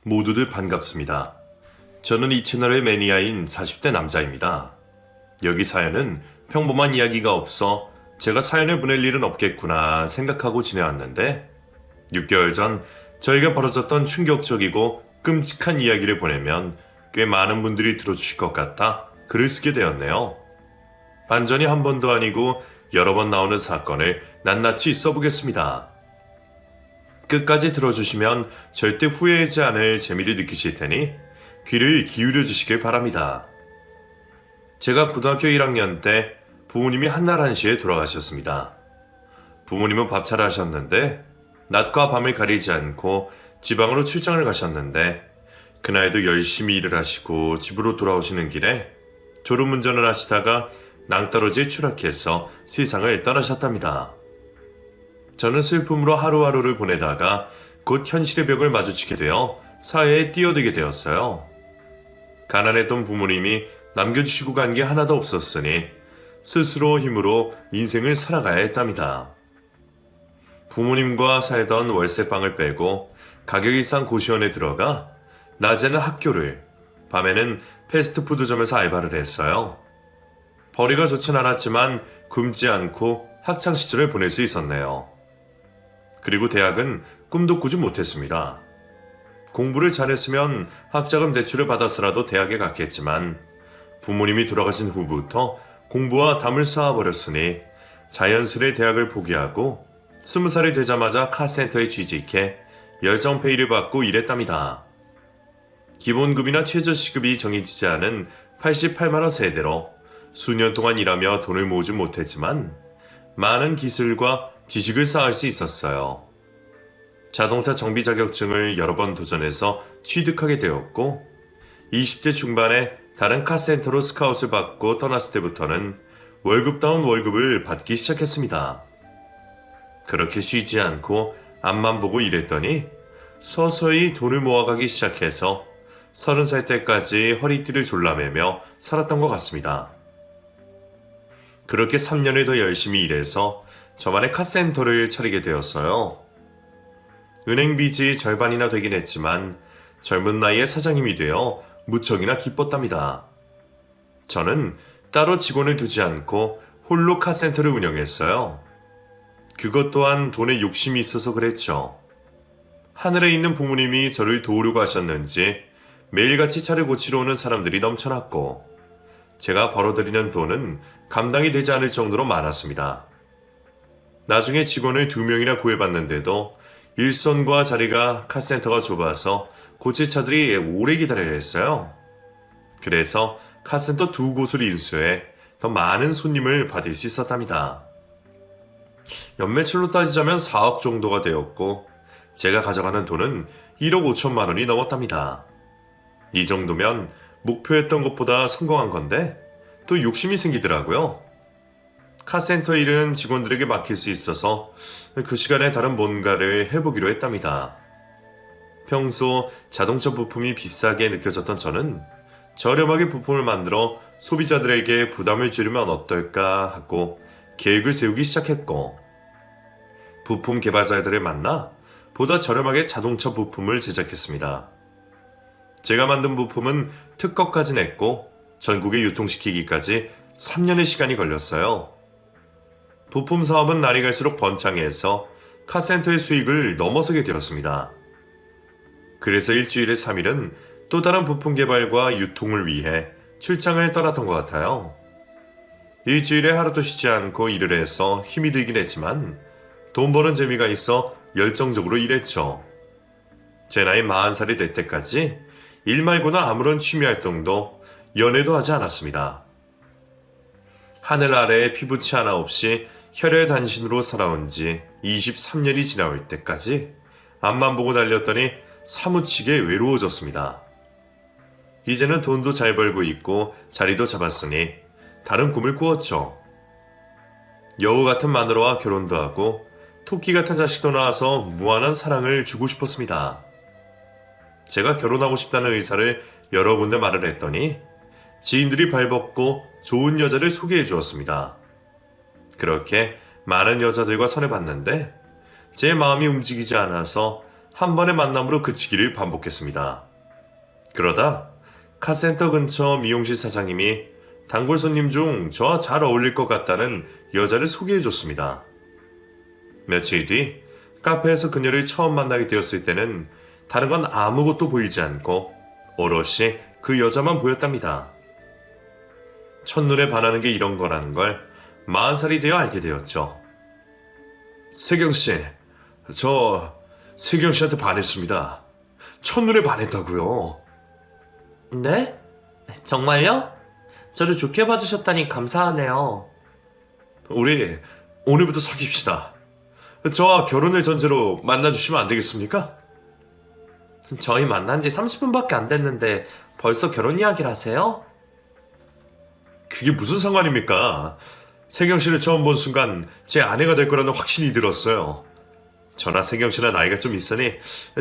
모두들 반갑습니다. 저는 이 채널의 매니아인 40대 남자입니다. 여기 사연은 평범한 이야기가 없어 제가 사연을 보낼 일은 없겠구나 생각하고 지내왔는데 6개월 전 저에게 벌어졌던 충격적이고 끔찍한 이야기를 보내면 꽤 많은 분들이 들어주실 것 같아 글을 쓰게 되었네요. 반전이 한 번도 아니고 여러 번 나오는 사건을 낱낱이 써보겠습니다. 끝까지 들어주시면 절대 후회하지 않을 재미를 느끼실 테니 귀를 기울여 주시길 바랍니다. 제가 고등학교 1학년 때 부모님이 한날 한시에 돌아가셨습니다. 부모님은 밥차를 하셨는데 낮과 밤을 가리지 않고 지방으로 출장을 가셨는데 그날도 열심히 일을 하시고 집으로 돌아오시는 길에 졸음운전을 하시다가 낭떠러지에 추락해서 세상을 떠나셨답니다. 저는 슬픔으로 하루하루를 보내다가 곧 현실의 벽을 마주치게 되어 사회에 뛰어들게 되었어요. 가난했던 부모님이 남겨주시고 간 게 하나도 없었으니 스스로 힘으로 인생을 살아가야 했답니다. 부모님과 살던 월세방을 빼고 가격이 싼 고시원에 들어가 낮에는 학교를, 밤에는 패스트푸드점에서 알바를 했어요. 벌이가 좋진 않았지만 굶지 않고 학창시절을 보낼 수 있었네요. 그리고 대학은 꿈도 꾸지 못했습니다. 공부를 잘했으면 학자금 대출을 받았으라도 대학에 갔겠지만 부모님이 돌아가신 후부터 공부와 담을 쌓아버렸으니 자연스레 대학을 포기하고 20살이 되자마자 카센터에 취직해 열정페이를 받고 일했답니다. 기본급이나 최저시급이 정해지지 않은 88만원 세대로 수년 동안 일하며 돈을 모으지 못했지만 많은 기술과 지식을 쌓을 수 있었어요. 자동차 정비 자격증을 여러 번 도전해서 취득하게 되었고 20대 중반에 다른 카센터로 스카웃을 받고 떠났을 때부터는 월급다운 월급을 받기 시작했습니다. 그렇게 쉬지 않고 앞만 보고 일했더니 서서히 돈을 모아가기 시작해서 30살 때까지 허리띠를 졸라매며 살았던 것 같습니다. 그렇게 3년을 더 열심히 일해서 저만의 카센터를 차리게 되었어요. 은행 빚이 절반이나 되긴 했지만 젊은 나이에 사장님이 되어 무척이나 기뻤답니다. 저는 따로 직원을 두지 않고 홀로 카센터를 운영했어요. 그것 또한 돈에 욕심이 있어서 그랬죠. 하늘에 있는 부모님이 저를 도우려고 하셨는지 매일같이 차를 고치러 오는 사람들이 넘쳐났고 제가 벌어들이는 돈은 감당이 되지 않을 정도로 많았습니다. 나중에 직원을 2명이나 구해봤는데도 일선과 자리가 카센터가 좁아서 고칠 차들이 오래 기다려야 했어요. 그래서 카센터 2곳을 인수해 더 많은 손님을 받을 수 있었답니다. 연매출로 따지자면 4억 정도가 되었고 제가 가져가는 돈은 1억 5천만 원이 넘었답니다. 이 정도면 목표했던 것보다 성공한 건데 또 욕심이 생기더라고요. 카센터 일은 직원들에게 맡길 수 있어서 그 시간에 다른 뭔가를 해보기로 했답니다. 평소 자동차 부품이 비싸게 느껴졌던 저는 저렴하게 부품을 만들어 소비자들에게 부담을 줄이면 어떨까 하고 계획을 세우기 시작했고 부품 개발자들을 만나 보다 저렴하게 자동차 부품을 제작했습니다. 제가 만든 부품은 특허까지 냈고 전국에 유통시키기까지 3년의 시간이 걸렸어요. 부품 사업은 날이 갈수록 번창해서 카센터의 수익을 넘어서게 되었습니다. 그래서 일주일에 3일은 또 다른 부품 개발과 유통을 위해 출장을 떠났던 것 같아요. 일주일에 하루도 쉬지 않고 일을 해서 힘이 들긴 했지만 돈 버는 재미가 있어 열정적으로 일했죠. 제 나이 40살이 될 때까지 일 말고는 아무런 취미 활동도 연애도 하지 않았습니다. 하늘 아래에 피부치 하나 없이 혈혈단신으로 살아온 지 23년이 지나올 때까지 앞만 보고 달렸더니 사무치게 외로워졌습니다. 이제는 돈도 잘 벌고 있고 자리도 잡았으니 다른 꿈을 꾸었죠. 여우 같은 마누라와 결혼도 하고 토끼 같은 자식도 낳아서 무한한 사랑을 주고 싶었습니다. 제가 결혼하고 싶다는 의사를 여러 군데 말을 했더니 지인들이 발벗고 좋은 여자를 소개해 주었습니다. 그렇게 많은 여자들과 선을 봤는데 제 마음이 움직이지 않아서 한 번의 만남으로 그치기를 반복했습니다. 그러다 카센터 근처 미용실 사장님이 단골 손님 중 저와 잘 어울릴 것 같다는 여자를 소개해줬습니다. 며칠 뒤 카페에서 그녀를 처음 만나게 되었을 때는 다른 건 아무것도 보이지 않고 오롯이 그 여자만 보였답니다. 첫눈에 반하는 게 이런 거라는 걸 40살이 되어 알게 되었죠. 세경씨, 저 세경씨한테 반했습니다. 첫눈에 반했다고요. 네? 정말요? 저를 좋게 봐주셨다니 감사하네요. 우리 오늘부터 사귀읍시다. 저와 결혼을 전제로 만나주시면 안 되겠습니까? 저희 만난 지 30분밖에 안 됐는데 벌써 결혼 이야기를 하세요? 그게 무슨 상관입니까? 세경씨를 처음 본 순간 제 아내가 될 거라는 확신이 들었어요. 저나 세경씨나 나이가 좀 있으니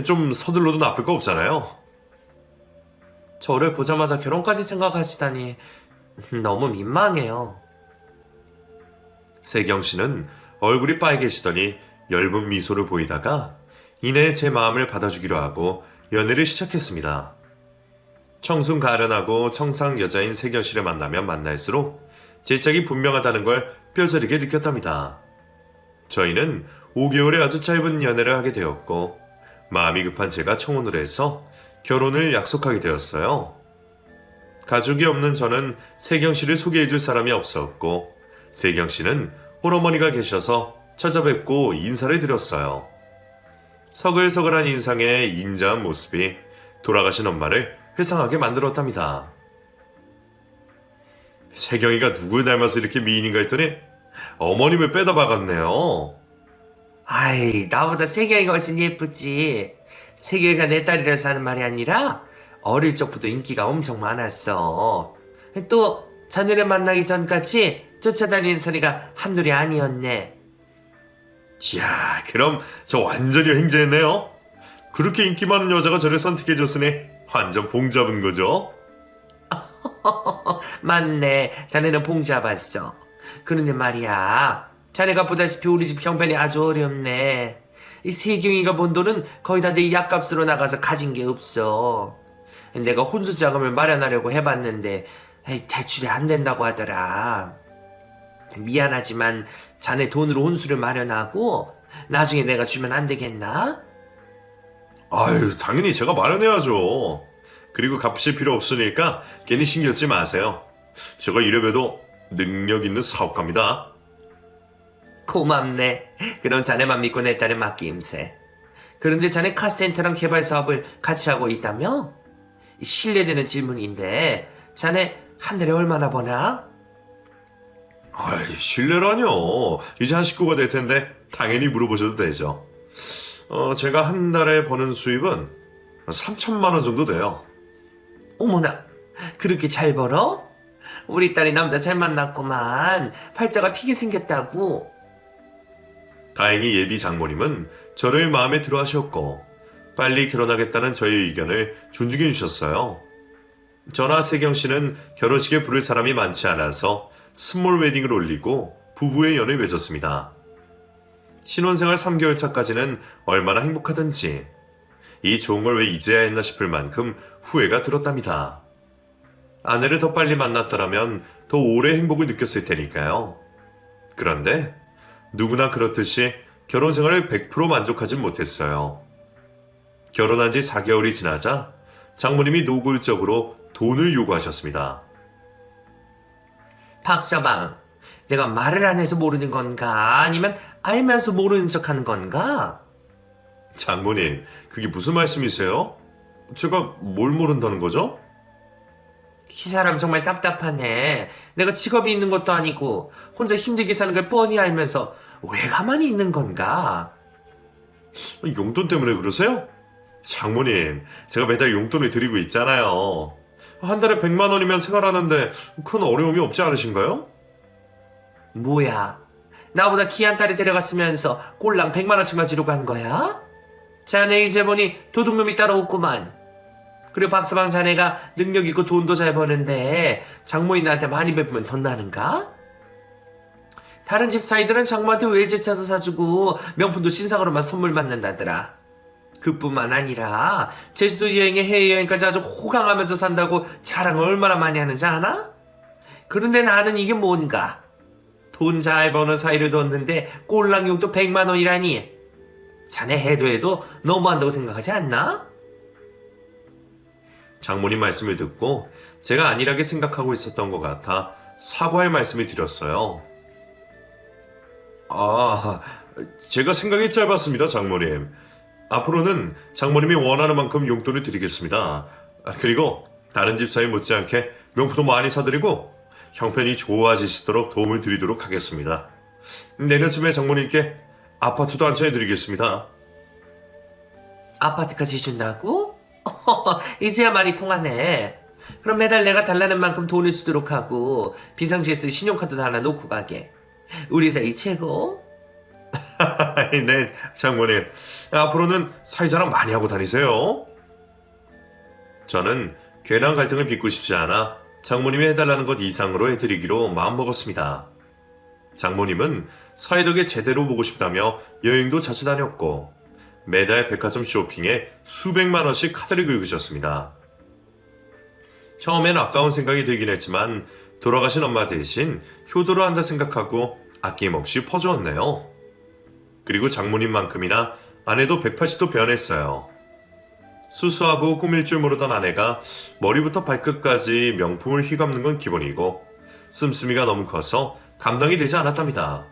좀 서둘러도 나쁠 거 없잖아요. 저를 보자마자 결혼까지 생각하시다니 너무 민망해요. 세경씨는 얼굴이 빨개지더니 엷은 미소를 보이다가 이내 제 마음을 받아주기로 하고 연애를 시작했습니다. 청순 가련하고 청상 여자인 세경씨를 만나면 만날수록 제 짝이 분명하다는 걸 뼈저리게 느꼈답니다. 저희는 5개월의 아주 짧은 연애를 하게 되었고 마음이 급한 제가 청혼을 해서 결혼을 약속하게 되었어요. 가족이 없는 저는 세경씨를 소개해줄 사람이 없었고 세경씨는 홀어머니가 계셔서 찾아뵙고 인사를 드렸어요. 서글서글한 인상에 인자한 모습이 돌아가신 엄마를 회상하게 만들었답니다. 세경이가 누굴 닮아서 이렇게 미인인가 했더니 어머님을 빼다 박았네요. 아이, 나보다 세경이가 훨씬 예쁘지. 세경이가 내 딸이라서 하는 말이 아니라 어릴 적부터 인기가 엄청 많았어. 또 자네를 만나기 전까지 쫓아다니는 소리가 한둘이 아니었네. 이야, 그럼 저 완전히 횡재했네요. 그렇게 인기 많은 여자가 저를 선택해줬으니 완전 봉 잡은 거죠. 맞네, 자네는 봉 잡았어. 그런데 말이야, 자네가 보다시피 우리 집 형편이 아주 어렵네. 이 세경이가 번 돈은 거의 다 내 약값으로 나가서 가진 게 없어. 내가 혼수 자금을 마련하려고 해봤는데 대출이 안 된다고 하더라. 미안하지만 자네 돈으로 혼수를 마련하고 나중에 내가 주면 안 되겠나? 아유, 당연히 제가 마련해야죠. 그리고 갚으실 필요 없으니까 괜히 신경 쓰지 마세요. 제가 이래봬도 능력 있는 사업가입니다. 고맙네. 그럼 자네만 믿고 내 딸을 맡김세. 그런데 자네 카센터랑 개발 사업을 같이 하고 있다며? 실례되는 질문인데 자네 한 달에 얼마나 버나? 아이, 실례라뇨. 이제 한 식구가 될 텐데 당연히 물어보셔도 되죠. 제가 한 달에 버는 수입은 3천만 원 정도 돼요. 어머나, 그렇게 잘 벌어? 우리 딸이 남자 잘 만났구만. 팔자가 피게 생겼다고. 다행히 예비 장모님은 저를 마음에 들어 하셨고 빨리 결혼하겠다는 저의 의견을 존중해 주셨어요. 저나 세경씨는 결혼식에 부를 사람이 많지 않아서 스몰 웨딩을 올리고 부부의 연을 맺었습니다. 신혼생활 3개월 차까지는 얼마나 행복하던지 이 좋은 걸 왜 이제야 했나 싶을 만큼 후회가 들었답니다. 아내를 더 빨리 만났더라면 더 오래 행복을 느꼈을 테니까요. 그런데 누구나 그렇듯이 결혼 생활을 100% 만족하진 못했어요. 결혼한 지 4개월이 지나자 장모님이 노골적으로 돈을 요구하셨습니다. 박서방, 내가 말을 안 해서 모르는 건가? 아니면 알면서 모르는 척 하는 건가? 장모님, 그게 무슨 말씀이세요? 제가 뭘 모른다는 거죠? 이 사람 정말 답답하네. 내가 직업이 있는 것도 아니고 혼자 힘들게 사는 걸 뻔히 알면서 왜 가만히 있는 건가? 용돈 때문에 그러세요? 장모님, 제가 매달 용돈을 드리고 있잖아요. 한 달에 100만 원이면 생활하는데 큰 어려움이 없지 않으신가요? 뭐야? 나보다 귀한 딸이 데려갔으면서 꼴랑 100만 원씩만 주려고 한 거야? 자네 이제 보니 도둑놈이 따로 없구만. 그리고 박서방 자네가 능력 있고 돈도 잘 버는데 장모님한테 많이 베푸면 돈 나는가? 다른 집 사이들은 장모한테 외제차도 사주고 명품도 신상으로만 선물 받는다더라. 그뿐만 아니라 제주도 여행에 해외여행까지 아주 호강하면서 산다고 자랑을 얼마나 많이 하는지 아나? 그런데 나는 이게 뭔가? 돈 잘 버는 사이를 뒀는데 꼴랑용도 100만 원이라니. 자네 해도 너무한다고 생각하지 않나? 장모님 말씀을 듣고 제가 안일하게 생각하고 있었던 것 같아 사과의 말씀을 드렸어요. 아, 제가 생각이 짧았습니다, 장모님. 앞으로는 장모님이 원하는 만큼 용돈을 드리겠습니다. 그리고 다른 집사에 못지않게 명품도 많이 사드리고 형편이 좋아지시도록 도움을 드리도록 하겠습니다. 내년쯤에 장모님께 아파트도 안쳐해드리겠습니다. 아파트까지 준다고? 이제야 말이 통하네. 그럼 매달 내가 달라는 만큼 돈을 주도록 하고 비상시에 쓸 신용카드도 하나 놓고 가게. 우리 사이 최고? 네, 장모님. 앞으로는 사회자랑 많이 하고 다니세요. 저는 괜한 갈등을 빚고 싶지 않아 장모님이 해달라는 것 이상으로 해드리기로 마음먹었습니다. 장모님은 사회 덕에 제대로 보고 싶다며 여행도 자주 다녔고 매달 백화점 쇼핑에 수백만 원씩 카드를 긁으셨습니다. 처음엔 아까운 생각이 들긴 했지만 돌아가신 엄마 대신 효도를 한다 생각하고 아낌없이 퍼주었네요. 그리고 장모님만큼이나 아내도 180도 변했어요. 수수하고 꾸밀 줄 모르던 아내가 머리부터 발끝까지 명품을 휘감는 건 기본이고 씀씀이가 너무 커서 감당이 되지 않았답니다.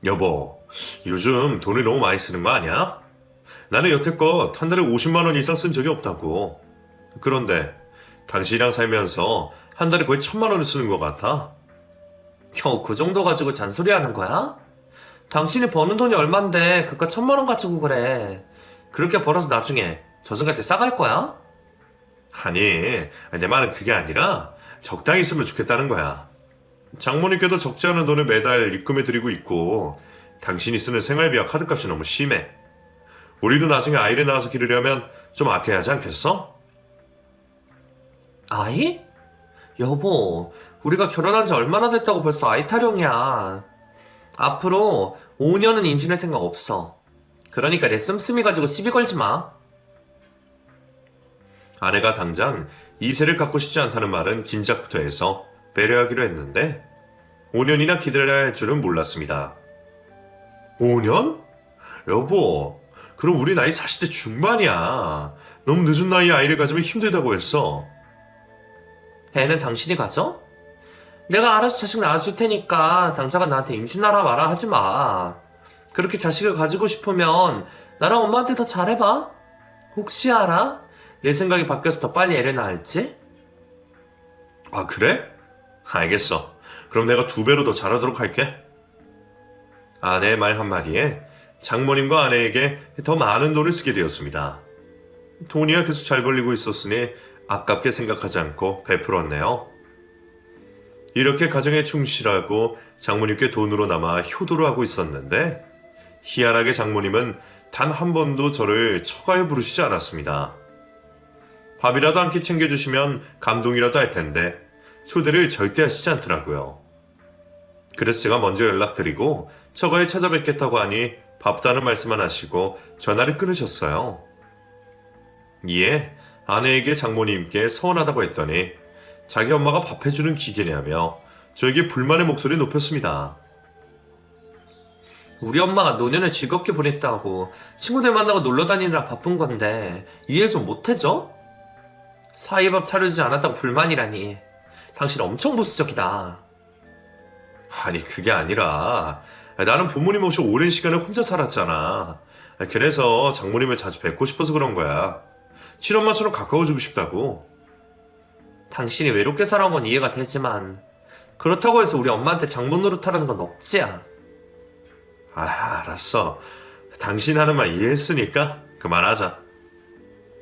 여보, 요즘 돈을 너무 많이 쓰는 거 아니야? 나는 여태껏 한 달에 50만 원 이상 쓴 적이 없다고. 그런데 당신이랑 살면서 한 달에 거의 1,000만 원을 쓰는 것 같아. 겨우 그 정도 가지고 잔소리하는 거야? 당신이 버는 돈이 얼만데 그깟 1,000만 원 가지고 그래. 그렇게 벌어서 나중에 저승 갈 때 싸갈 거야? 아니, 내 말은 그게 아니라 적당히 쓰면 좋겠다는 거야. 장모님께도 적지 않은 돈을 매달 입금해 드리고 있고 당신이 쓰는 생활비와 카드값이 너무 심해. 우리도 나중에 아이를 낳아서 기르려면 좀 아껴야 하지 않겠어? 아이? 여보, 우리가 결혼한 지 얼마나 됐다고 벌써 아이 타령이야. 앞으로 5년은 임신할 생각 없어. 그러니까 내 씀씀이 가지고 시비 걸지 마. 아내가 당장 2세를 갖고 싶지 않다는 말은 진작부터 해서 배려하기로 했는데 5년이나 기다려야 할 줄은 몰랐습니다. 5년? 여보, 그럼 우리 나이 40대 중반이야. 너무 늦은 나이에 아이를 가지면 힘들다고 했어. 애는 당신이 가져? 내가 알아서 자식 낳아줄 테니까 당장은 나한테 임신하라 마라 하지 마. 그렇게 자식을 가지고 싶으면 나랑 엄마한테 더 잘해봐. 혹시 알아? 내 생각이 바뀌어서 더 빨리 애를 낳을지? 아, 그래? 알겠어. 그럼 내가 2배로 더 잘하도록 할게. 아내의 말 한마디에 장모님과 아내에게 더 많은 돈을 쓰게 되었습니다. 돈이야 계속 잘 벌리고 있었으니 아깝게 생각하지 않고 베풀었네요. 이렇게 가정에 충실하고 장모님께 돈으로 남아 효도를 하고 있었는데 희한하게 장모님은 단 한 번도 저를 처가에 부르시지 않았습니다. 밥이라도 한 끼 챙겨주시면 감동이라도 할 텐데 초대를 절대 하시지 않더라고요. 그래서 제가 먼저 연락드리고 처가에 찾아뵙겠다고 하니 바쁘다는 말씀만 하시고 전화를 끊으셨어요. 이에 아내에게 장모님께 서운하다고 했더니 자기 엄마가 밥 해주는 기계냐며 저에게 불만의 목소리를 높였습니다. 우리 엄마가 노년을 즐겁게 보냈다고 친구들 만나고 놀러 다니느라 바쁜 건데 이해 좀 못해줘? 사이밥 차려주지 않았다고 불만이라니. 당신 엄청 보수적이다. 아니 그게 아니라 나는 부모님 없이 오랜 시간을 혼자 살았잖아. 그래서 장모님을 자주 뵙고 싶어서 그런 거야. 친엄마처럼 가까워지고 싶다고. 당신이 외롭게 살아온 건 이해가 되지만 그렇다고 해서 우리 엄마한테 장모 노릇하라는 건 억지야. 아, 알았어. 당신 하는 말 이해했으니까 그만하자.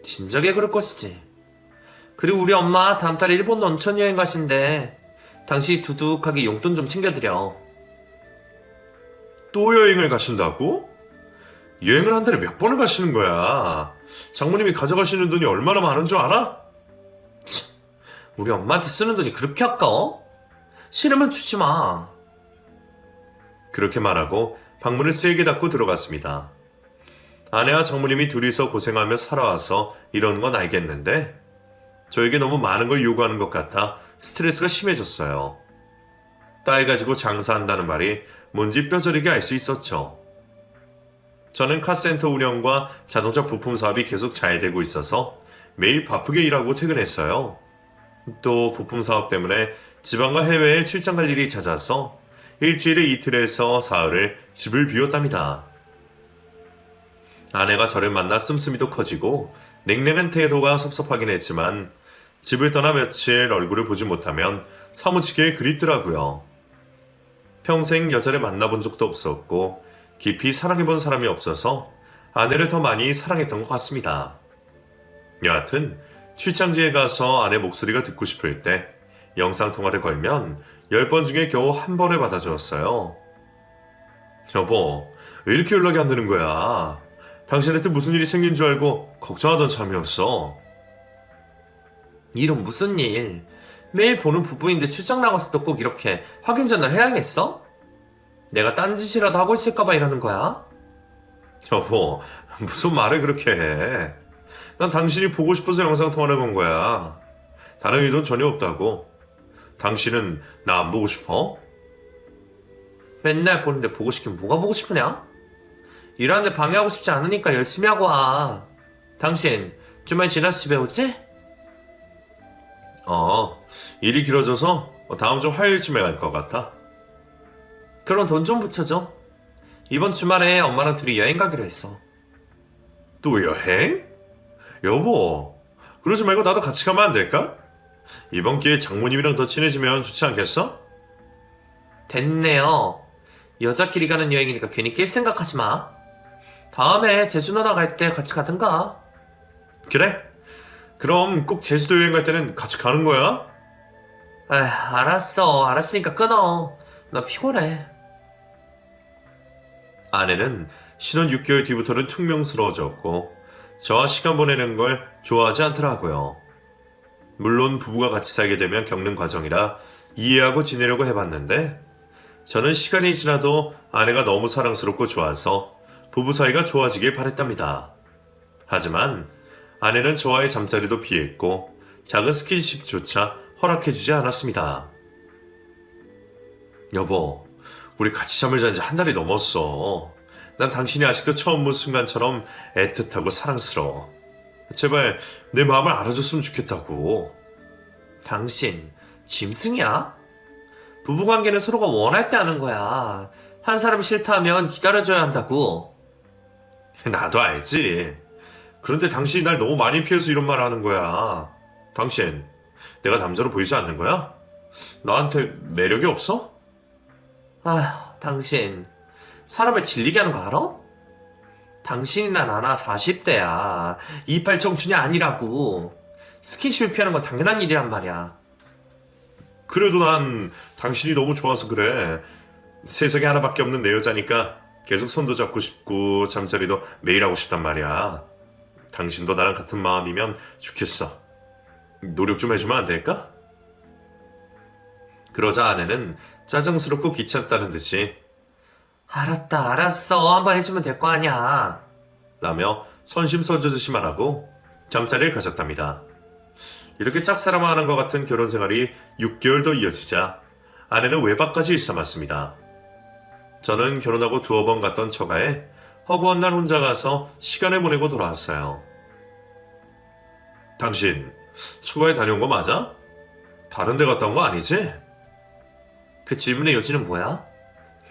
진작에 그럴 것이지. 그리고 우리 엄마 다음 달에 일본 온천 여행 가신대. 당신이 두둑하게 용돈 좀 챙겨드려. 또 여행을 가신다고? 여행을 한 달에 몇 번을 가시는 거야? 장모님이 가져가시는 돈이 얼마나 많은 줄 알아? 우리 엄마한테 쓰는 돈이 그렇게 아까워? 싫으면 주지 마. 그렇게 말하고 방문을 세게 닫고 들어갔습니다. 아내와 장모님이 둘이서 고생하며 살아와서 이런 건 알겠는데 저에게 너무 많은 걸 요구하는 것 같아 스트레스가 심해졌어요. 딸 가지고 장사한다는 말이 뭔지 뼈저리게 알 수 있었죠. 저는 카센터 운영과 자동차 부품 사업이 계속 잘 되고 있어서 매일 바쁘게 일하고 퇴근했어요. 또 부품 사업 때문에 지방과 해외에 출장 갈 일이 잦아서 일주일에 이틀에서 사흘을 집을 비웠답니다. 아내가 저를 만나 씀씀이도 커지고 냉랭한 태도가 섭섭하긴 했지만 집을 떠나 며칠 얼굴을 보지 못하면 사무치게 그립더라고요. 평생 여자를 만나본 적도 없었고 깊이 사랑해본 사람이 없어서 아내를 더 많이 사랑했던 것 같습니다. 여하튼 출장지에 가서 아내 목소리가 듣고 싶을 때 영상통화를 걸면 10번 중에 겨우 한 번을 받아주었어요. 여보, 왜 이렇게 연락이 안 되는 거야? 당신한테 무슨 일이 생긴 줄 알고 걱정하던 참이었어. 이런 무슨 일? 매일 보는 부부인데 출장 나가서 또 꼭 이렇게 확인 전화를 해야겠어? 내가 딴짓이라도 하고 있을까봐 이러는 거야? 여보, 무슨 말을 그렇게 해? 난 당신이 보고 싶어서 영상통화를 건 거야. 다른 의도는 전혀 없다고. 당신은 나 안 보고 싶어? 맨날 보는데 보고 싶긴 뭐가 보고 싶으냐? 일하는데 방해하고 싶지 않으니까 열심히 하고 와. 당신 주말 지나서 집에 오지? 일이 길어져서 다음 주 화요일쯤에 갈 것 같아. 그럼 돈 좀 붙여줘. 이번 주말에 엄마랑 둘이 여행 가기로 했어. 또 여행? 여보, 그러지 말고 나도 같이 가면 안 될까? 이번 기회에 장모님이랑 더 친해지면 좋지 않겠어? 됐네요. 여자끼리 가는 여행이니까 괜히 낄 생각하지 마. 다음에 제주 누나 갈 때 같이 가든가. 그래? 그럼 꼭 제주도 여행 갈 때는 같이 가는 거야? 에휴, 알았어. 알았으니까 끊어. 나 피곤해. 아내는 신혼 6개월 뒤부터는 퉁명스러워졌고 저와 시간 보내는 걸 좋아하지 않더라고요. 물론 부부가 같이 살게 되면 겪는 과정이라 이해하고 지내려고 해봤는데 저는 시간이 지나도 아내가 너무 사랑스럽고 좋아서 부부 사이가 좋아지길 바랬답니다. 하지만 아내는 저와의 잠자리도 피했고 작은 스킨십조차 허락해주지 않았습니다. 여보, 우리 같이 잠을 잔 지 한 달이 넘었어. 난 당신이 아직도 처음 본 순간처럼 애틋하고 사랑스러워. 제발 내 마음을 알아줬으면 좋겠다고. 당신 짐승이야? 부부관계는 서로가 원할 때 하는 거야. 한 사람이 싫다 하면 기다려줘야 한다고. 나도 알지. 그런데 당신이 날 너무 많이 피해서 이런 말을 하는 거야. 당신, 내가 남자로 보이지 않는 거야? 나한테 매력이 없어? 아휴, 당신 사람을 질리게 하는 거 알아? 당신이나 나나 40대야. 28 청춘이 아니라고. 스킨십을 피하는 건 당연한 일이란 말이야. 그래도 난 당신이 너무 좋아서 그래. 세상에 하나밖에 없는 내 여자니까 계속 손도 잡고 싶고 잠자리도 매일 하고 싶단 말이야. 당신도 나랑 같은 마음이면 좋겠어. 노력 좀 해주면 안 될까? 그러자 아내는 짜증스럽고 귀찮다는 듯이 알았다, 알았어. 한번 해주면 될 거 아니야. 라며 선심 써주듯이 말하고 잠자리를 가졌답니다. 이렇게 짝사랑하는 것 같은 결혼 생활이 6개월 더 이어지자 아내는 외박까지 일삼았습니다. 저는 결혼하고 두어 번 갔던 처가에 허구한 날 혼자 가서 시간을 보내고 돌아왔어요. 당신 처가에 다녀온 거 맞아? 다른 데 갔다 온 거 아니지? 그 질문의 요지는 뭐야?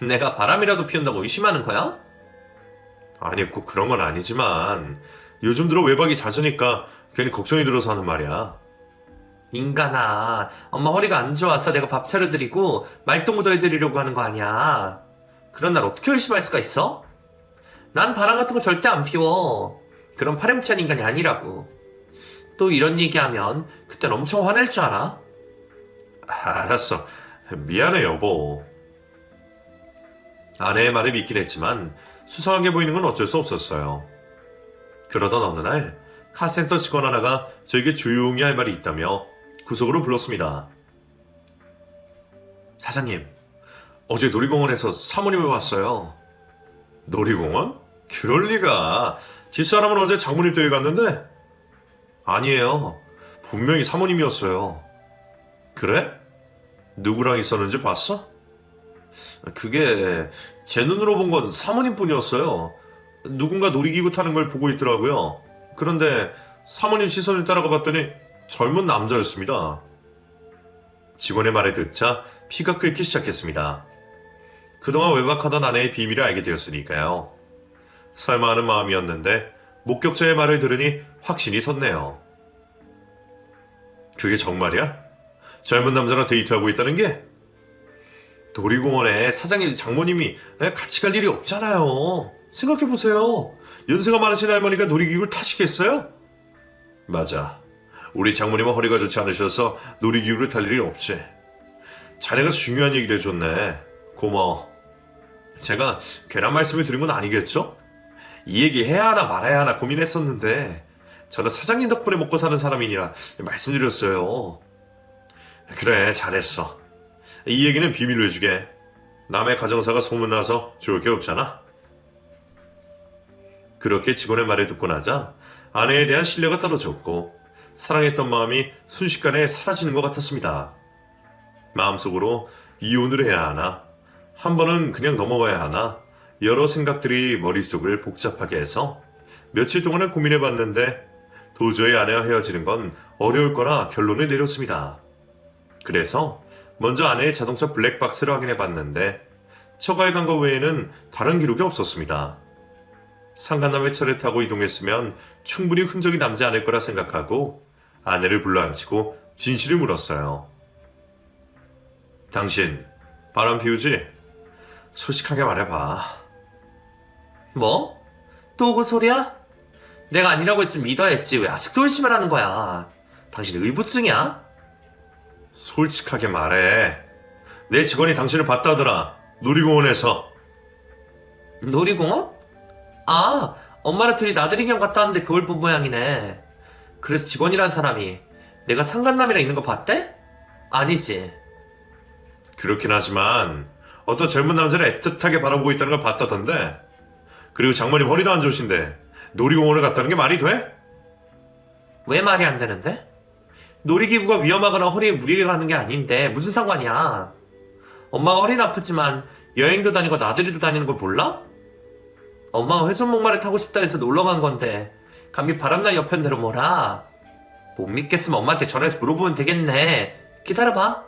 내가 바람이라도 피운다고 의심하는 거야? 아니 꼭 그런 건 아니지만 요즘 들어 외박이 잦으니까 괜히 걱정이 들어서 하는 말이야. 인간아, 엄마 허리가 안 좋아서 내가 밥 차려드리고 말동무도 해드리려고 하는 거 아니야. 그런 날 어떻게 의심할 수가 있어? 난 바람 같은 거 절대 안 피워. 그런 파렴치한 인간이 아니라고. 또 이런 얘기하면 그땐 엄청 화낼 줄 알아? 알았어. 미안해 여보. 아내의 말을 믿긴 했지만 수상하게 보이는 건 어쩔 수 없었어요. 그러던 어느 날 카센터 직원 하나가 저에게 조용히 할 말이 있다며 구석으로 불렀습니다. 사장님, 어제 놀이공원에서 사모님을 봤어요. 놀이공원? 그럴 리가. 집사람은 어제 장모님 댁에 갔는데? 아니에요. 분명히 사모님이었어요. 그래? 누구랑 있었는지 봤어? 그게 제 눈으로 본 건 사모님뿐이었어요. 누군가 놀이기구 타는 걸 보고 있더라고요. 그런데 사모님 시선을 따라가 봤더니 젊은 남자였습니다. 직원의 말을 듣자 피가 끓기 시작했습니다. 그동안 외박하던 아내의 비밀을 알게 되었으니까요. 설마 하는 마음이었는데 목격자의 말을 들으니 확신이 섰네요. 그게 정말이야? 젊은 남자랑 데이트하고 있다는 게? 놀이공원에 사장님 장모님이 같이 갈 일이 없잖아요. 생각해보세요. 연세가 많으신 할머니가 놀이기구를 타시겠어요? 맞아. 우리 장모님은 허리가 좋지 않으셔서 놀이기구를 탈 일이 없지. 자네가 중요한 얘기를 해줬네. 고마워. 제가 괜한 말씀을 드린 건 아니겠죠? 이 얘기 해야 하나 말아야 하나 고민했었는데 저는 사장님 덕분에 먹고 사는 사람이니라 말씀드렸어요. 그래, 잘했어. 이 얘기는 비밀로 해주게. 남의 가정사가 소문나서 좋을 게 없잖아. 그렇게 직원의 말을 듣고 나자 아내에 대한 신뢰가 떨어졌고 사랑했던 마음이 순식간에 사라지는 것 같았습니다. 마음속으로 이혼을 해야 하나, 한 번은 그냥 넘어가야 하나, 여러 생각들이 머릿속을 복잡하게 해서 며칠 동안을 고민해봤는데 도저히 아내와 헤어지는 건 어려울 거라 결론을 내렸습니다. 그래서 먼저 아내의 자동차 블랙박스를 확인해봤는데 처가에 간 것 외에는 다른 기록이 없었습니다. 상간남의 차를 타고 이동했으면 충분히 흔적이 남지 않을 거라 생각하고 아내를 불러앉히고 진실을 물었어요. 당신 바람 피우지? 솔직하게 말해봐. 뭐? 또 그 소리야? 내가 아니라고 했으면 믿어야지. 왜 아직도 의심을 하는 거야? 당신 의부증이야? 솔직하게 말해. 내 직원이 당신을 봤다더라. 놀이공원에서. 놀이공원? 아, 엄마랑 둘이 나들이경 갔다 왔는데 그걸 본 모양이네. 그래서 직원이란 사람이 내가 상간남이랑 있는 거 봤대? 아니지. 그렇긴 하지만 어떤 젊은 남자를 애틋하게 바라보고 있다는 걸 봤다던데. 그리고 장모님 허리도 안 좋으신데 놀이공원을 갔다는 게 말이 돼? 왜 말이 안 되는데? 놀이기구가 위험하거나 허리에 무리가 가는 게 아닌데 무슨 상관이야? 엄마가 허리는 아프지만 여행도 다니고 나들이도 다니는 걸 몰라? 엄마가 회전목마를 타고 싶다 해서 놀러 간 건데 감히 바람난 옆편대로 뭐라? 못 믿겠으면 엄마한테 전화해서 물어보면 되겠네. 기다려봐.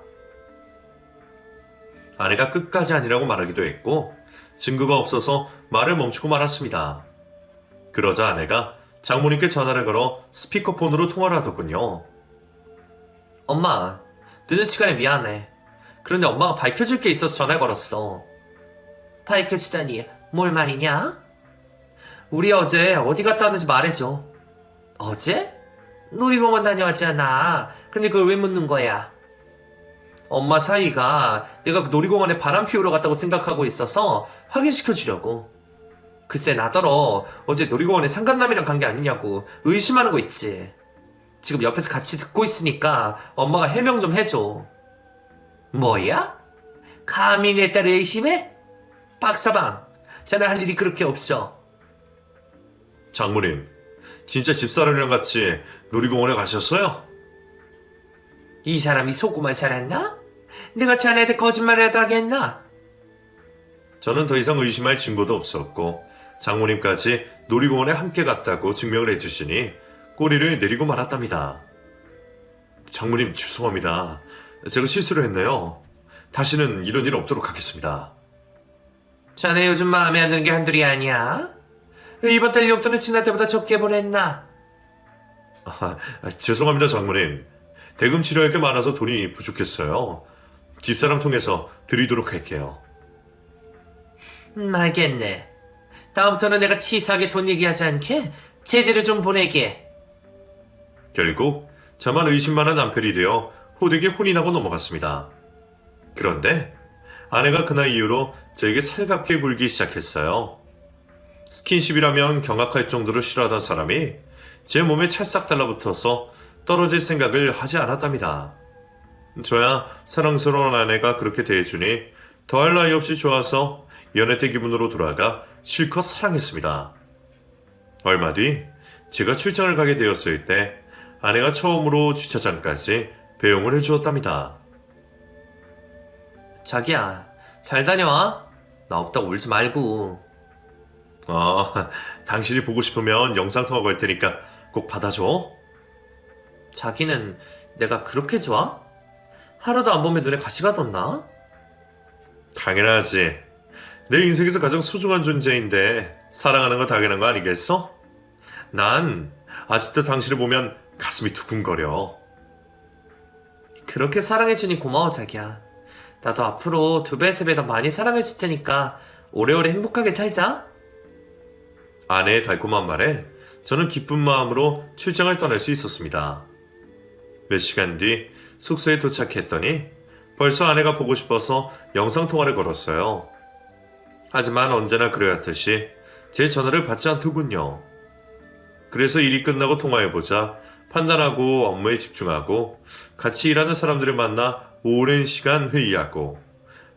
아내가 끝까지 아니라고 말하기도 했고 증거가 없어서 말을 멈추고 말았습니다. 그러자 아내가 장모님께 전화를 걸어 스피커폰으로 통화를 하더군요. 엄마, 늦은 시간에 미안해. 그런데 엄마가 밝혀줄 게 있어서 전화 걸었어. 밝혀주다니 뭘 말이냐? 우리 어제 어디 갔다 왔는지 말해줘. 어제? 놀이공원 다녀왔잖아. 근데 그걸 왜 묻는 거야? 엄마 사이가 내가 그 놀이공원에 바람 피우러 갔다고 생각하고 있어서 확인시켜주려고. 글쎄 나더러 어제 놀이공원에 상간남이랑 간 게 아니냐고 의심하는 거 있지. 지금 옆에서 같이 듣고 있으니까 엄마가 해명 좀 해줘. 뭐야? 감히 내 딸을 의심해? 박서방, 자네 할 일이 그렇게 없어. 장모님, 진짜 집사람이랑 같이 놀이공원에 가셨어요? 이 사람이 속고만 살았나? 내가 자네한테 거짓말이라도 하겠나? 저는 더 이상 의심할 증거도 없었고 장모님까지 놀이공원에 함께 갔다고 증명을 해주시니 꼬리를 내리고 말았답니다. 장모님 죄송합니다. 제가 실수를 했네요. 다시는 이런 일 없도록 하겠습니다. 자네 요즘 마음에 안 드는 게 한둘이 아니야? 이번 달 용돈은 지난 때보다 적게 보냈나? 죄송합니다 장모님. 대금 치료할 게 많아서 돈이 부족했어요. 집사람 통해서 드리도록 할게요. 알겠네. 다음부터는 내가 치사하게 돈 얘기하지 않게 제대로 좀 보내게. 결국 저만 의심만한 남편이 되어 호되게 혼이 나고 넘어갔습니다. 그런데 아내가 그날 이후로 저에게 살갑게 굴기 시작했어요. 스킨십이라면 경악할 정도로 싫어하던 사람이 제 몸에 찰싹 달라붙어서 떨어질 생각을 하지 않았답니다. 저야 사랑스러운 아내가 그렇게 대해주니 더할 나위 없이 좋아서 연애 때 기분으로 돌아가 실컷 사랑했습니다. 얼마 뒤 제가 출장을 가게 되었을 때 아내가 처음으로 주차장까지 배웅을 해주었답니다. 자기야, 잘 다녀와. 나 없다고 울지 말고. 당신이 보고 싶으면 영상통화 걸 테니까 꼭 받아줘. 자기는 내가 그렇게 좋아? 하루도 안 보면 눈에 가시가 돋나? 당연하지. 내 인생에서 가장 소중한 존재인데 사랑하는 건 당연한 거 아니겠어? 난 아직도 당신을 보면 가슴이 두근거려. 그렇게 사랑해주니 고마워, 자기야. 나도 앞으로 2배, 3배 더 많이 사랑해줄 테니까 오래오래 행복하게 살자. 아내의 달콤한 말에 저는 기쁜 마음으로 출장을 떠날 수 있었습니다. 몇 시간 뒤 숙소에 도착했더니 벌써 아내가 보고 싶어서 영상통화를 걸었어요. 하지만 언제나 그래왔듯이 제 전화를 받지 않더군요. 그래서 일이 끝나고 통화해보자 판단하고 업무에 집중하고 같이 일하는 사람들을 만나 오랜 시간 회의하고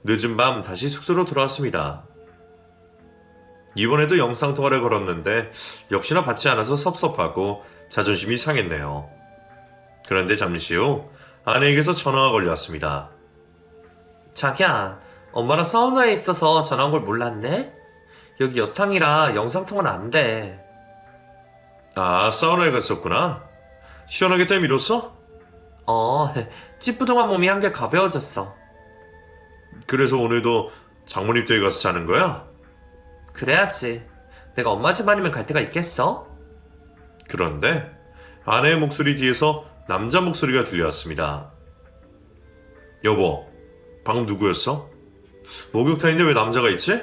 늦은 밤 다시 숙소로 돌아왔습니다. 이번에도 영상통화를 걸었는데 역시나 받지 않아서 섭섭하고 자존심이 상했네요. 그런데 잠시 후 아내에게서 전화가 걸려왔습니다. 자기야, 엄마랑 사우나에 있어서 전화 온 걸 몰랐네? 여기 여탕이라 영상통화는 안 돼. 사우나에 갔었구나. 시원하게 때 밀었어? 찌뿌둥한 몸이 한결 가벼워졌어. 그래서 오늘도 장모님 댁에 가서 자는 거야? 그래야지. 내가 엄마 집 아니면 갈 데가 있겠어? 그런데 아내의 목소리 뒤에서 남자 목소리가 들려왔습니다. 여보, 방금 누구였어? 목욕탕인데 왜 남자가 있지?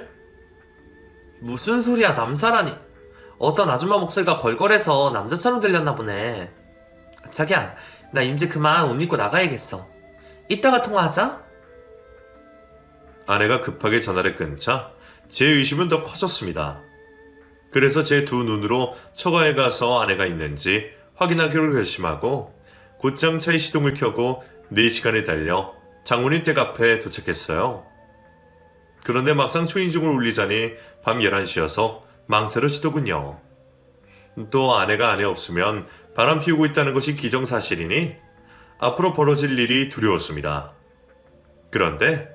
무슨 소리야, 남자라니. 어떤 아줌마 목소리가 걸걸해서 남자처럼 들렸나 보네. 자기야, 나 이제 그만 옷 입고 나가야겠어. 이따가 통화하자. 아내가 급하게 전화를 끊자 제 의심은 더 커졌습니다. 그래서 제 두 눈으로 처가에 가서 아내가 있는지 확인하기로 결심하고 곧장 차의 시동을 켜고 4시간을 달려 장모님 댁 앞에 도착했어요. 그런데 막상 초인종을 울리자니 밤 11시여서 망설여지더군요. 또 아내가 안에 없으면 바람 피우고 있다는 것이 기정사실이니 앞으로 벌어질 일이 두려웠습니다. 그런데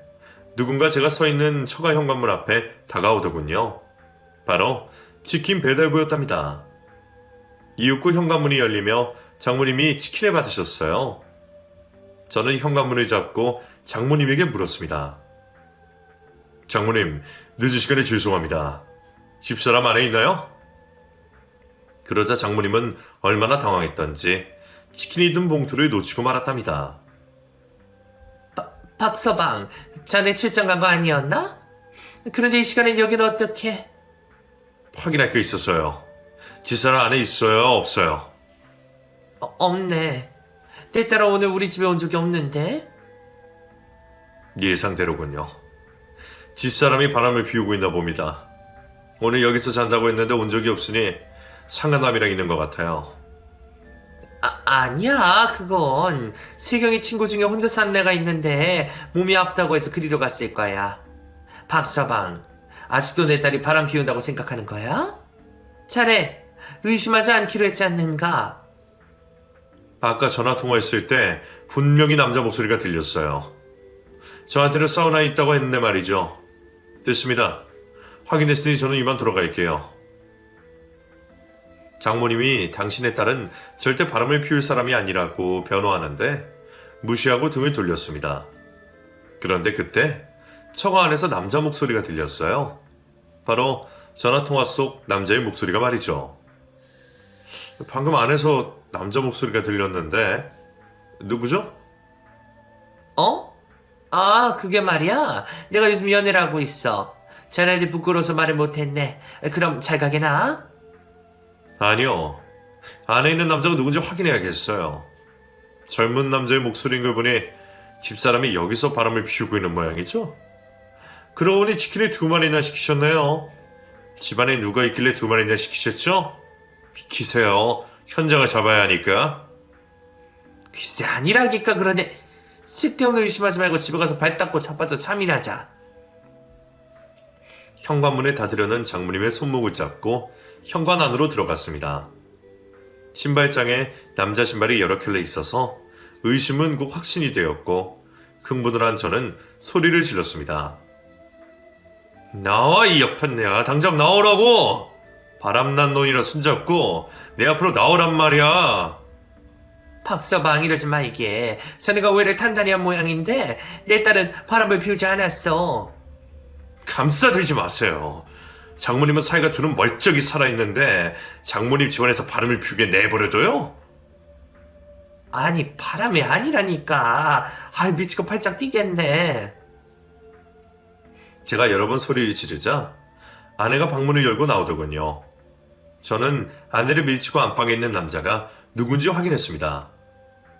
누군가 제가 서 있는 처가 현관문 앞에 다가오더군요. 바로 치킨 배달부였답니다. 이윽고 현관문이 열리며 장모님이 치킨을 받으셨어요. 저는 현관문을 잡고 장모님에게 물었습니다. 장모님, 늦은 시간에 죄송합니다. 집사람 안에 있나요? 그러자 장모님은 얼마나 당황했던지 치킨이 든 봉투를 놓치고 말았답니다. 박서방, 자네 출장 간 거 아니었나? 그런데 이 시간에 여기는 어떻게? 확인할 게 있었어요. 집사람 안에 있어요? 없어요? 없네. 때따라 오늘 우리 집에 온 적이 없는데? 예상대로군요. 집사람이 바람을 피우고 있나 봅니다. 오늘 여기서 잔다고 했는데 온 적이 없으니 상간남이랑 있는 것 같아요. 아니야. 그건 세경이 친구 중에 혼자 사는 애가 있는데 몸이 아프다고 해서 그리러 갔을 거야. 박서방, 아직도 내 딸이 바람 피운다고 생각하는 거야? 자네 의심하지 않기로 했지 않는가? 아까 전화 통화했을 때 분명히 남자 목소리가 들렸어요. 저한테는 사우나에 있다고 했는데 말이죠. 됐습니다. 확인했으니 저는 이만 돌아갈게요. 장모님이 당신의 딸은 절대 바람을 피울 사람이 아니라고 변호하는데 무시하고 등을 돌렸습니다. 그런데 그때 처가 안에서 남자 목소리가 들렸어요. 바로 전화통화 속 남자의 목소리가 말이죠. 방금 안에서 남자 목소리가 들렸는데 누구죠? 그게 말이야. 내가 요즘 연애를 하고 있어. 자네들 부끄러워서 말을 못했네. 그럼 잘 가게나? 아니요. 안에 있는 남자가 누군지 확인해야겠어요. 젊은 남자의 목소리인 걸 보니 집사람이 여기서 바람을 피우고 있는 모양이죠? 그러고 보니 치킨을 2마리나 시키셨네요. 집안에 누가 있길래 2마리나 시키셨죠? 비키세요. 현장을 잡아야 하니까. 글쎄 아니라니까. 그러네. 쓸데없는 의심하지 말고 집에 가서 발 닦고 자빠져 잠이나 자. 현관문에 닫으려는 장모님의 손목을 잡고 현관 안으로 들어갔습니다. 신발장에 남자 신발이 여러 켤레 있어서 의심은 곧 확신이 되었고 흥분을 한 저는 소리를 질렀습니다. 나와 이 역편네야. 당장 나오라고. 바람난 놈이라 손잡고 내 앞으로 나오란 말이야. 박서방 이러지 마 이게. 자네가 오해를 단단히 한 모양인데 내 딸은 바람을 피우지 않았어. 감싸들지 마세요. 장모님은 사이가 두는 멀쩡히 살아있는데 장모님 집안에서 바람을 피우게 내버려둬요? 아니 바람이 아니라니까. 아이 미치고 팔짝 뛰겠네. 제가 여러 번 소리를 지르자 아내가 방문을 열고 나오더군요. 저는 아내를 밀치고 안방에 있는 남자가 누군지 확인했습니다.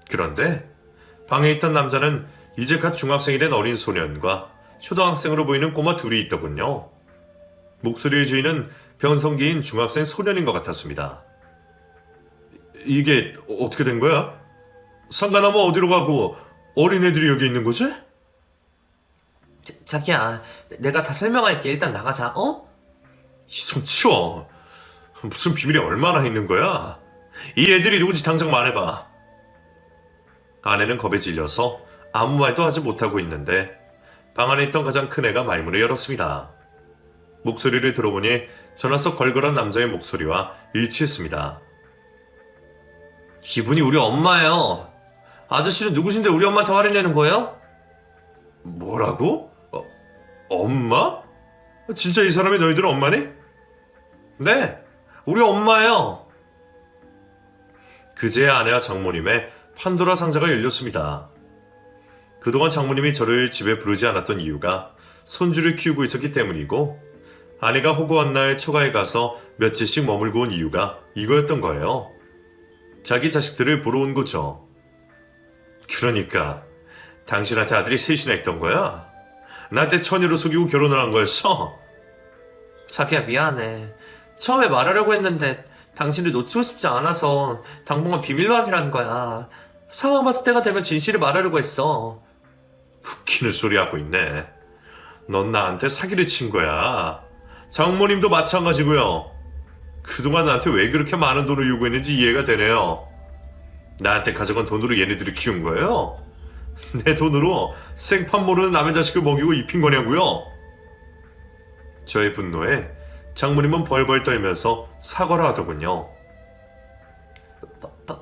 그런데 방에 있던 남자는 이제 갓 중학생이 된 어린 소년과 초등학생으로 보이는 꼬마 둘이 있더군요. 목소리의 주인은 변성기인 중학생 소년인 것 같았습니다. 이게 어떻게 된 거야? 상가나무 어디로 가고 어린애들이 여기 있는 거지? 자기야 내가 다 설명할게. 일단 나가자. 어? 이 손 치워. 무슨 비밀이 얼마나 있는 거야? 이 애들이 누군지 당장 말해봐. 아내는 겁에 질려서 아무 말도 하지 못하고 있는데 방 안에 있던 가장 큰 애가 말문을 열었습니다. 목소리를 들어보니 전화 속 걸걸한 남자의 목소리와 일치했습니다. 이분이 우리 엄마예요. 아저씨는 누구신데 우리 엄마한테 화를 내는 거예요? 뭐라고? 엄마? 진짜 이 사람이 너희들 엄마니? 네, 우리 엄마예요. 그제야 아내와 장모님의 판도라 상자가 열렸습니다. 그동안 장모님이 저를 집에 부르지 않았던 이유가 손주를 키우고 있었기 때문이고 아내가 호구한 날 처가에 가서 며칠씩 머물고 온 이유가 이거였던 거예요. 자기 자식들을 보러 온 거죠. 그러니까 당신한테 아들이 셋이나 있던 거야? 나한테 처녀로 속이고 결혼을 한 거였어? 자기야 미안해. 처음에 말하려고 했는데 당신을 놓치고 싶지 않아서 당분간 비밀로 하기로 한 거야. 상황 봤을 때가 되면 진실을 말하려고 했어. 웃기는 소리 하고 있네. 넌 나한테 사기를 친 거야. 장모님도 마찬가지고요. 그동안 나한테 왜 그렇게 많은 돈을 요구했는지 이해가 되네요. 나한테 가져간 돈으로 얘네들을 키운 거예요? 내 돈으로 생판 모르는 남의 자식을 먹이고 입힌 거냐고요? 저의 분노에 장모님은 벌벌 떨면서 사과를 하더군요.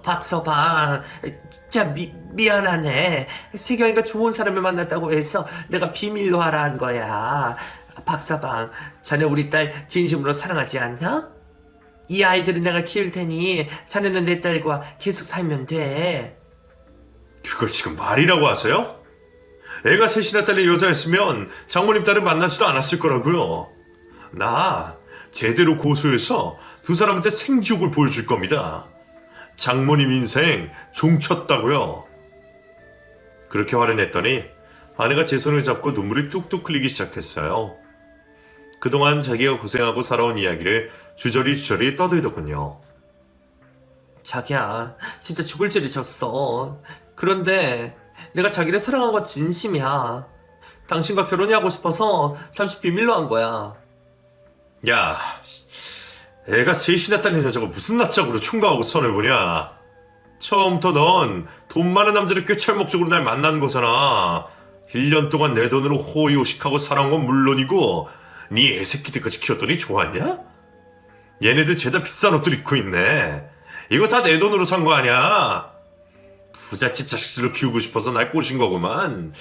박서방 진짜 미안하네. 세경이가 좋은 사람을 만났다고 해서 내가 비밀로 하라 한 거야. 박서방 자네 우리 딸 진심으로 사랑하지 않나? 이 아이들은 내가 키울 테니 자네는 내 딸과 계속 살면 돼. 그걸 지금 말이라고 하세요? 애가 셋이나 딸린 여자였으면 장모님 딸을 만나지도 않았을 거라고요. 나 제대로 고소해서 두 사람한테 생지옥을 보여줄 겁니다. 장모님 인생 종쳤다고요. 그렇게 화를 냈더니 아내가 제 손을 잡고 눈물이 뚝뚝 흘리기 시작했어요. 그동안 자기가 고생하고 살아온 이야기를 주저리 떠들더군요. 자기야 진짜 죽을 죄를 졌어. 그런데 내가 자기를 사랑한 건 진심이야. 당신과 결혼이 하고 싶어서 잠시 비밀로 한 거야. 야, 애가 셋이나 딸린 여자가 무슨 낯짝으로 총각하고 선을 보냐. 처음부터 넌 돈 많은 남자를 꿰찰 목적으로 날 만난 거잖아. 1년 동안 내 돈으로 호의호식하고 살아온 건 물론이고 네 애새끼들까지 키웠더니 좋았냐? 얘네들 죄다 비싼 옷들 입고 있네. 이거 다 내 돈으로 산 거 아니야? 부잣집 자식들로 키우고 싶어서 날 꼬신 거구만.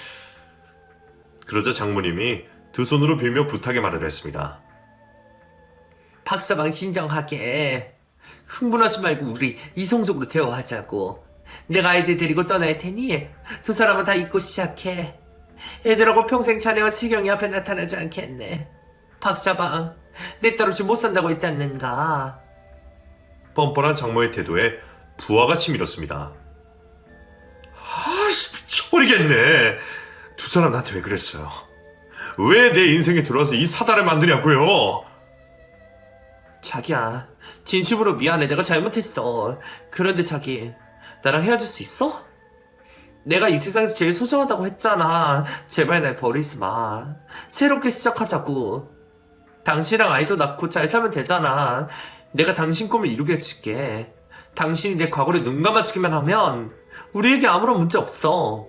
그러자 장모님이 두 손으로 빌며 부탁의 말을 했습니다. 박서방 진정하게. 흥분하지 말고 우리 이성적으로 대화하자고. 내가 아이들 데리고 떠날 테니 두 사람은 다 잊고 시작해. 애들하고 평생 자네와 세경이 앞에 나타나지 않겠네. 박서방 내 딸 없이 못 산다고 했지 않는가. 뻔뻔한 장모의 태도에 부하가 치밀었습니다. 아씨 미쳐버리겠네. 두 사람 나한테 왜 그랬어요? 왜 내 인생에 들어와서 이 사달을 만드냐고요? 자기야 진심으로 미안해. 내가 잘못했어. 그런데 자기 나랑 헤어질 수 있어? 내가 이 세상에서 제일 소중하다고 했잖아. 제발 날 버리지 마. 새롭게 시작하자고. 당신이랑 아이도 낳고 잘 살면 되잖아. 내가 당신 꿈을 이루게 해줄게. 당신이 내 과거를 눈 감아주기만 하면 우리에게 아무런 문제 없어.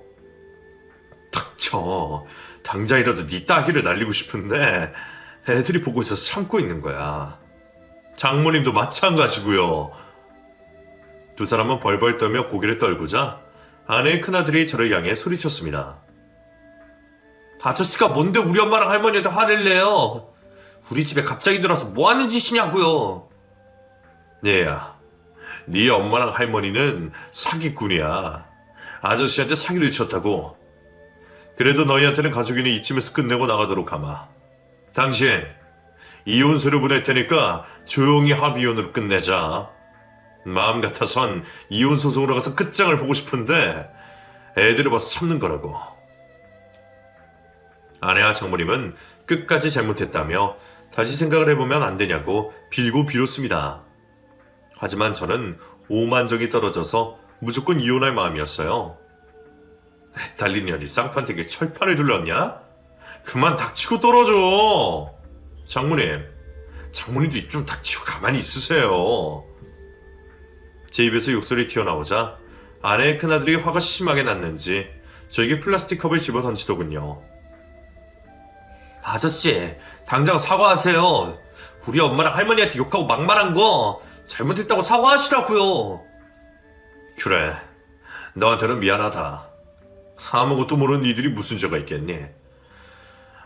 닥쳐. 당장이라도 네 따귀를 날리고 싶은데 애들이 보고 있어서 참고 있는 거야. 장모님도 마찬가지고요. 두 사람은 벌벌 떨며 고개를 떨구자 아내의 큰아들이 저를 향해 소리쳤습니다. 아저씨가 뭔데 우리 엄마랑 할머니한테 화를 내요? 우리 집에 갑자기 들어와서 뭐 하는 짓이냐고요? 얘야, 네 엄마랑 할머니는 사기꾼이야. 아저씨한테 사기를 쳤다고. 그래도 너희한테는 가족이니 이쯤에서 끝내고 나가도록 하마. 당신 이혼서를 보낼 테니까 조용히 합의혼으로 끝내자. 마음 같아선 이혼 소송으로 가서 끝장을 보고 싶은데 애들을 봐서 참는 거라고. 아내와 장모님은 끝까지 잘못했다며 다시 생각을 해보면 안 되냐고 빌고 빌었습니다. 하지만 저는 오만정이 떨어져서 무조건 이혼할 마음이었어요. 딸린 년이 쌍판되게 철판을 둘렀냐? 그만 닥치고 떨어져. 장모님도 입 좀 닥치고 가만히 있으세요. 제 입에서 욕설이 튀어나오자 아내의 큰아들이 화가 심하게 났는지 저에게 플라스틱 컵을 집어 던지더군요. 아저씨, 당장 사과하세요. 우리 엄마랑 할머니한테 욕하고 막말한 거 잘못했다고 사과하시라고요. 그래, 너한테는 미안하다. 아무것도 모르는 니들이 무슨 죄가 있겠니?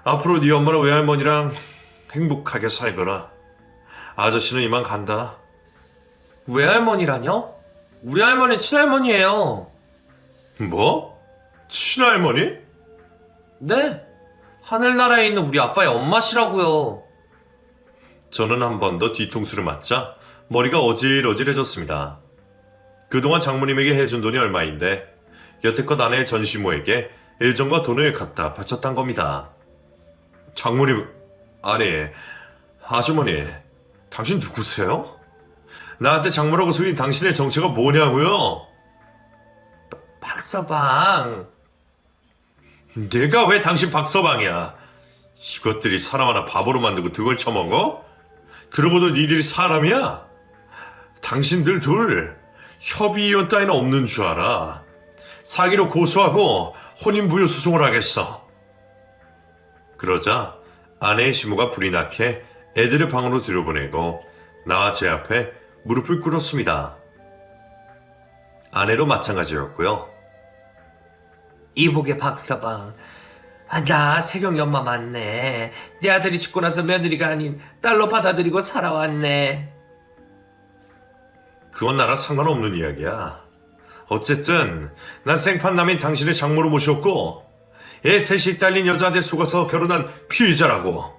앞으로 네 엄마랑 외할머니랑 행복하게 살거라. 아저씨는 이만 간다. 외할머니라뇨? 우리 할머니 친할머니예요. 뭐? 친할머니? 네, 하늘나라에 있는 우리 아빠의 엄마시라고요. 저는 한 번 더 뒤통수를 맞자 머리가 어질어질해졌습니다. 그동안 장모님에게 해준 돈이 얼마인데 여태껏 아내의 전시모에게 애정과 돈을 갖다 바쳤단 겁니다. 장모님, 아니, 아주머니, 당신 누구세요? 나한테 장모라고 소린 당신의 정체가 뭐냐고요? 박서방. 내가 왜 당신 박서방이야? 이것들이 사람 하나 바보로 만들고 득을 쳐먹어? 그러고도 니들이 사람이야? 당신들 둘 협의이혼 따위는 없는 줄 알아. 사기로 고소하고 혼인부유소송을 하겠어. 그러자 아내의 시모가 불이 나게 애들을 방으로 들여보내고 나와 제 앞에 무릎을 꿇었습니다. 아내도 마찬가지였고요. 이복의 박서방. 나 세경이 엄마 맞네. 내 아들이 죽고 나서 며느리가 아닌 딸로 받아들이고 살아왔네. 그건 나랑 상관없는 이야기야. 어쨌든 난 생판남인 당신의 장모로 모셨고 애 셋이 딸린 여자한테 속아서 결혼한 피의자라고.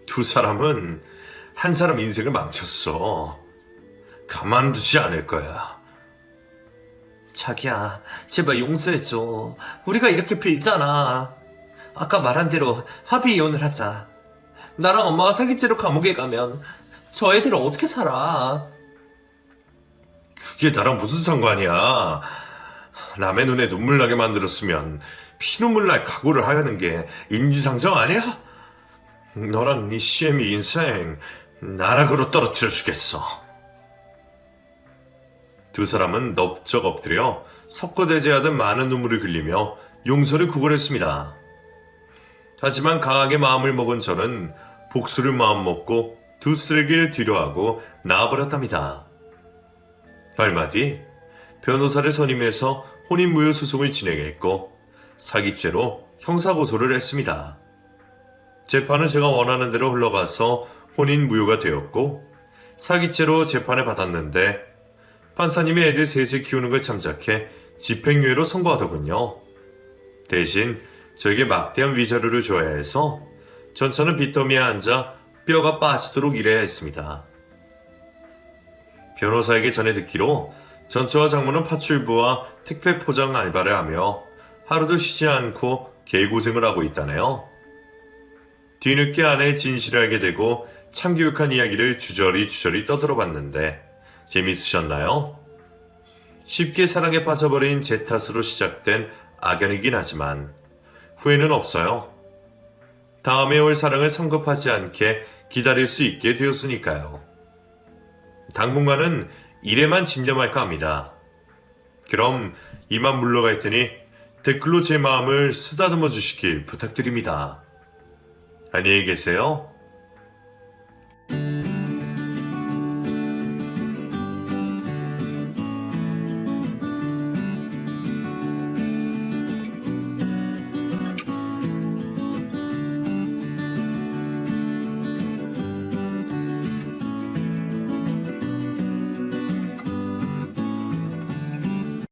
두 사람은 한 사람 인생을 망쳤어. 가만두지 않을 거야. 자기야, 제발 용서해줘. 우리가 이렇게 빌잖아. 아까 말한 대로 합의 이혼을 하자. 나랑 엄마가 사기죄로 감옥에 가면 저 애들은 어떻게 살아? 그게 나랑 무슨 상관이야. 남의 눈에 눈물 나게 만들었으면 피눈물 날 각오를 하려는 게 인지상정 아니야? 너랑 네 시애미 인생 나락으로 떨어뜨려 주겠어. 두 사람은 넙적 엎드려 석고대죄하듯 많은 눈물을 흘리며 용서를 구걸했습니다. 하지만 강하게 마음을 먹은 저는 복수를 마음먹고 두 쓰레기를 뒤로하고 나와버렸답니다. 얼마 뒤 변호사를 선임해서 혼인무효 소송을 진행했고 사기죄로 형사고소를 했습니다. 재판은 제가 원하는 대로 흘러가서 혼인무효가 되었고 사기죄로 재판을 받았는데 판사님이 애들 셋을 키우는 걸 참작해 집행유예로 선고하더군요. 대신 저에게 막대한 위자료를 줘야 해서 전처는 빚더미에 앉아 뼈가 빠지도록 일해야 했습니다. 변호사에게 전해 듣기로 전처와 장모는 파출부와 택배 포장 알바를 하며 하루도 쉬지 않고 개고생을 하고 있다네요. 뒤늦게 아내의 진실을 알게 되고 참교육한 이야기를 주저리 떠들어봤는데 재밌으셨나요? 쉽게 사랑에 빠져버린 제 탓으로 시작된 악연이긴 하지만 후회는 없어요. 다음에 올 사랑을 성급하지 않게 기다릴 수 있게 되었으니까요. 당분간은 일에만 집념할까 합니다. 그럼 이만 물러갈 테니 댓글로 제 마음을 쓰다듬어 주시길 부탁드립니다. 안녕히 계세요.